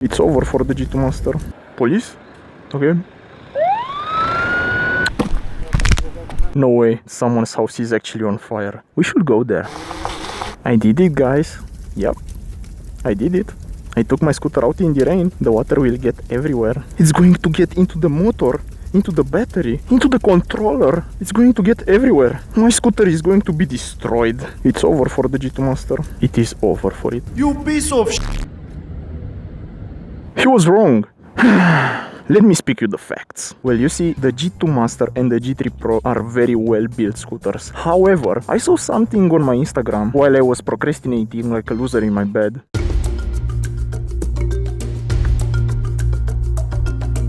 It's over for the G2 Master. Police? Okay. No way, someone's house is actually on fire. We should go there. I did it, guys. Yep, I did it. I took my scooter out in the rain. The water will get everywhere. It's going to get into the motor, into the battery, into the controller. It's going to get everywhere. My scooter is going to be destroyed. It's over for the G2 Master. It is over for it. You piece of shit! He was wrong. Let me speak you the facts. Well, you see, the G2 Master and the G3 Pro are very well built scooters. However, I saw something on my Instagram while I was procrastinating like a loser in my bed.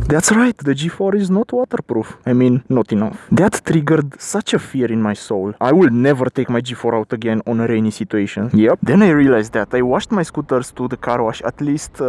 That's right, the G4 is not waterproof. I mean, not enough. That triggered such a fear in my soul. I will never take my G4 out again on a rainy situation. Yep. Then I realized that I washed my scooters to the car wash at least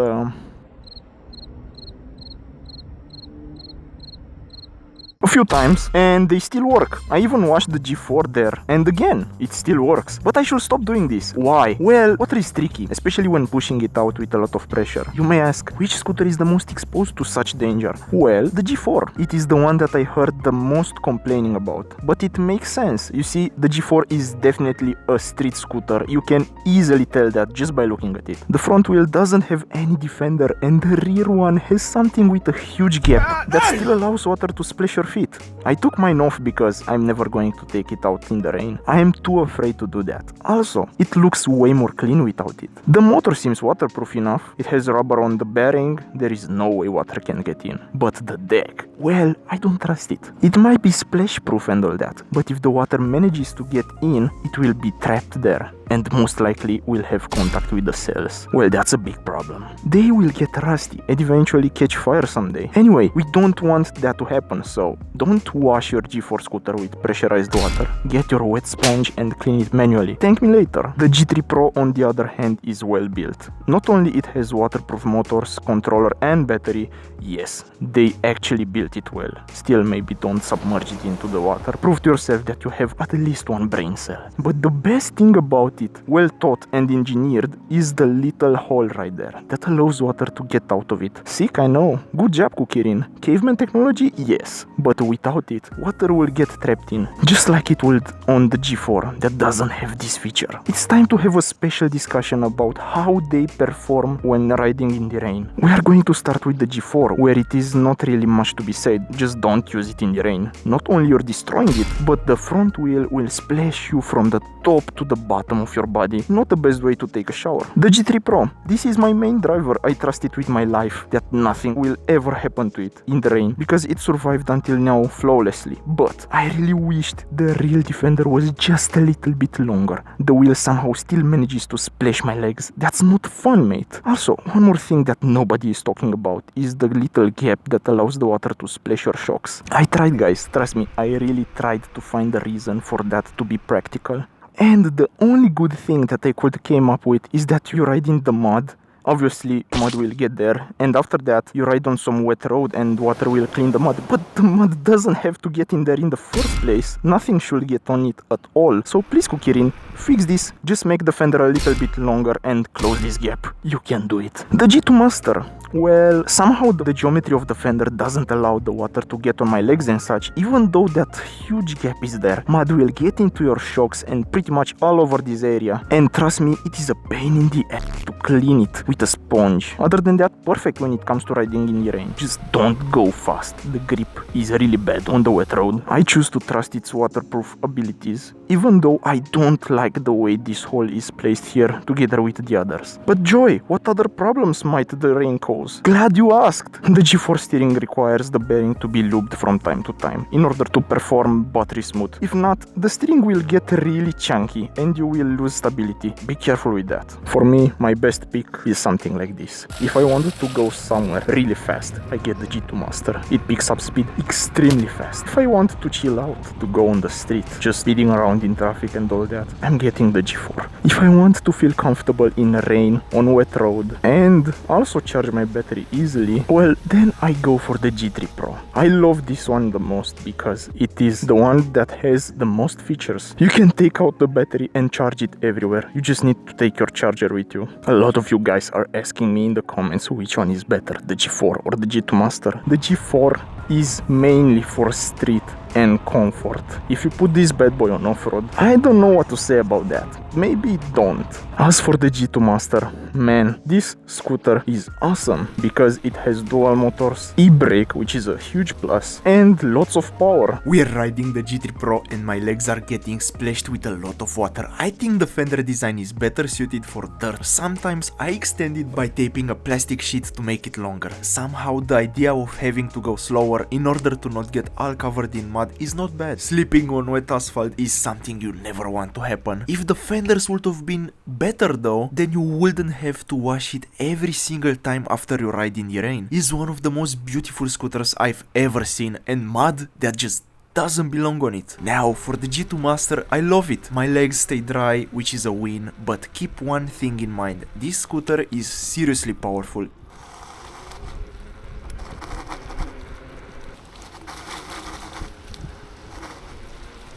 a few times, and they still work. I even washed the G4 there, and again, it still works. But I should stop doing this. Why? Well, water is tricky, especially when pushing it out with a lot of pressure. You may ask, which scooter is the most exposed to such danger? Well, the G4. It is the one that I heard the most complaining about. But it makes sense. You see, the G4 is definitely a street scooter. You can easily tell that just by looking at it. The front wheel doesn't have any defender, and the rear one has something with a huge gap that still allows water to splash your feet. I took mine off because I'm never going to take it out in the rain. I am too afraid to do that. Also, it looks way more clean without it. The motor seems waterproof enough. It has rubber on the bearing. There is no way water can get in. But the deck, well, I don't trust it. It might be splash proof and all that, but if the water manages to get in, it will be trapped there, and most likely will have contact with the cells. Well, that's a big problem. They will get rusty and eventually catch fire someday. Anyway, we don't want that to happen, so don't wash your G4 scooter with pressurized water. Get your wet sponge and clean it manually. Thank me later. The G3 Pro, on the other hand, is well built. Not only it has waterproof motors, controller and battery, yes, they actually built it well. Still, maybe don't submerge it into the water. Prove to yourself that you have at least one brain cell. But the best thing about it, well thought and engineered, is the little hole right there that allows water to get out of it. Sick, I know. Good job, Kukirin. Caveman technology? Yes. But without it, water will get trapped in, just like it would on the G4 that doesn't have this feature. It's time to have a special discussion about how they perform when riding in the rain. We are going to start with the G4, where it is not really much to be said. Just don't use it in the rain. Not only you're destroying it, but the front wheel will splash you from the top to the bottom of your body. Not the best way to take a shower. The G3 Pro, this is my main driver. I trust it with my life, that nothing will ever happen to it in the rain, because it survived until now flawlessly. But I really wished the real defender was just a little bit longer. The wheel somehow still manages to splash my legs. That's not fun, mate. Also, one more thing that nobody is talking about is the little gap that allows the water to splash your shocks. I tried, guys, trust me, I really tried to find a reason for that to be practical. And the only good thing that I could came up with is that you ride in the mud. Obviously, mud will get there, and after that, you ride on some wet road and water will clean the mud. But the mud doesn't have to get in there in the first place. Nothing should get on it at all. So please, Kukirin, fix this. Just make the fender a little bit longer and close this gap. You can do it. The G2 Master. Well, somehow the geometry of the fender doesn't allow the water to get on my legs and such, even though that huge gap is there. Mud will get into your shocks and pretty much all over this area. And trust me, it is a pain in the ass to clean it with a sponge. Other than that, perfect when it comes to riding in the rain. Just don't go fast. The grip is really bad on the wet road. I choose to trust its waterproof abilities, even though I don't like the way this hole is placed here together with the others. But Joy, what other problems might the rain cause? Glad you asked. The G4 steering requires the bearing to be lubed from time to time in order to perform buttery smooth. If not, the steering will get really chunky and you will lose stability. Be careful with that. For me, my best pick is something like this. If I wanted to go somewhere really fast, I get the G2 Master. It picks up speed extremely fast. If I want to chill out, to go on the street, just speeding around in traffic and all that, I'm getting the G4. If I want to feel comfortable in rain, on wet road, and also charge my battery easily, well, then I go for the G3 Pro. I love this one the most because it is the one that has the most features. You can take out the battery and charge it everywhere. You just need to take your charger with you. A lot of you guys are asking me in the comments which one is better, the G4 or the G2 Master. The G4 is mainly for street and comfort. If you put this bad boy on off-road, I don't know what to say about that. Maybe don't. As for the G2 Master, man, this scooter is awesome because it has dual motors, e-brake, which is a huge plus, and lots of power. We're riding the G3 Pro and my legs are getting splashed with a lot of water. I think the fender design is better suited for dirt. Sometimes I extend it by taping a plastic sheet to make it longer. Somehow the idea of having to go slower in order to not get all covered in mud is not bad. Slipping on wet asphalt is something you never want to happen. If the fenders would have been better though, then you wouldn't have to wash it every single time after you ride in the rain. It's one of the most beautiful scooters I've ever seen, and mud that just doesn't belong on it. Now for the G2 Master, I love it. My legs stay dry, which is a win, but keep one thing in mind. This scooter is seriously powerful.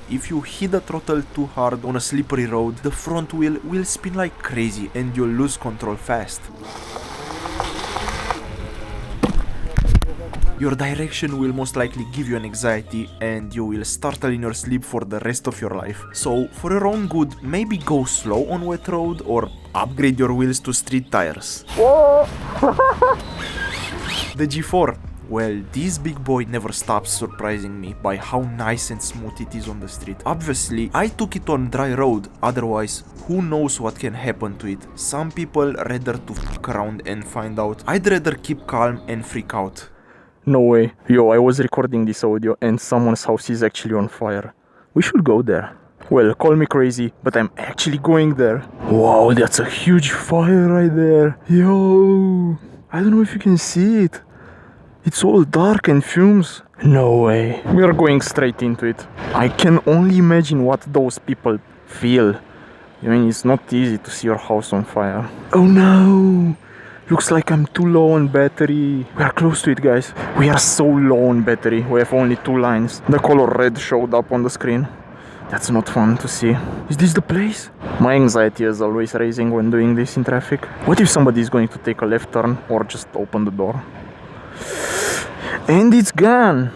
If you hit the throttle too hard on a slippery road, the front wheel will spin like crazy and you'll lose control fast. Your direction will most likely give you an anxiety and you will startle in your sleep for the rest of your life. So for your own good, maybe go slow on wet road or upgrade your wheels to street tires. The G4. Well, this big boy never stops surprising me by how nice and smooth it is on the street. Obviously, I took it on dry road, otherwise who knows what can happen to it. Some people rather to fuck around and find out. I'd rather keep calm and freak out. No way. Yo, I was recording this audio and someone's house is actually on fire. We should go there. Well, call me crazy, but I'm actually going there. Wow, that's a huge fire right there. Yo, I don't know if you can see it. It's all dark and fumes. No way. We are going straight into it. I can only imagine what those people feel. I mean, it's not easy to see your house on fire. Oh no! Looks like I'm too low on battery. We are close to it, guys. We are so low on battery. We have only 2 lines. The color red showed up on the screen. That's not fun to see. Is this the place? My anxiety is always raising when doing this in traffic. What if somebody is going to take a left turn or just open the door? And it's gone.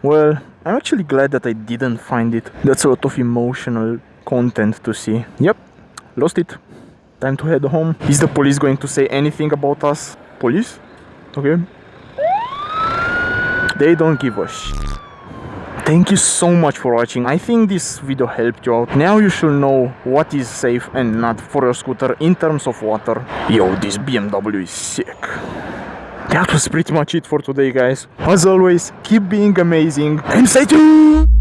Well, I'm actually glad that I didn't find it. That's a lot of emotional content to see. Yep, lost it. Time to head home. Is the police going to say anything about us? Police? Okay. They don't give a shit. Thank you so much for watching. I think this video helped you out. Now you should know what is safe and not for your scooter in terms of water. Yo, this BMW is sick. That was pretty much it for today, guys. As always, keep being amazing and stay tuned!